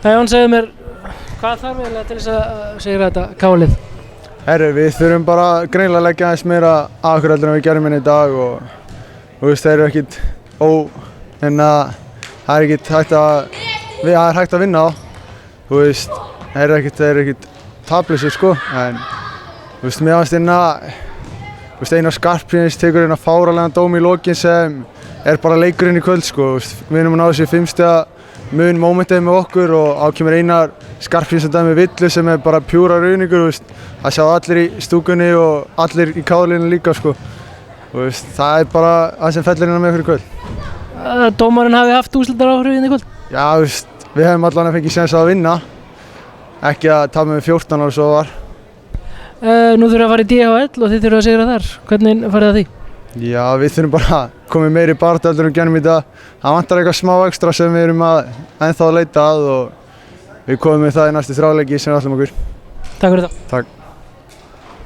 Jón, segðu mér, hvað þarf eiginlega til þess að sigra þetta KR-lið? Herru, við þurfum bara greinilega að leggja aðeins meira að okkur heldur en við gerum hérna í dag og þú veist, þeir eru ekkert en það er ekkert hægt að vinna á. Þú veist, þeir eru ekkert taplausir sko, en þú veist, mér fannst Einar Skarphéðins tekur hérna fáránlegan dóm í lokin sem er bara leikurinn í kvöld sko. Við erum að ná þessi 5 stiga mun mómentið með okkur og á kemur Einar Skarphéðins að dæmi villu sem er bara pjúra rauningur. Það sjá allir í stúkunni og allir í KR-liðinu líka sko. Það er bara það sem fellir hérna með okkur í kvöld. Dómarinn hafi haft úrslitaáhrif í kvöld? Já, við hefum allan að fengið séns að vinna, ekki að tapa með 14 og svo var. Nú þurfum að fara í DHL og þið þurfum að sigra þar. Hvernig farið það því? Já, við þurfum bara að koma meiri baráttu heldur en við gerum í dag. Það vantar eitthvað smá ekstra sem við erum ennþá að leita að og við komum með það í næstu 3 leiki sem við ætlum okkur. Takk fyrir það. Takk.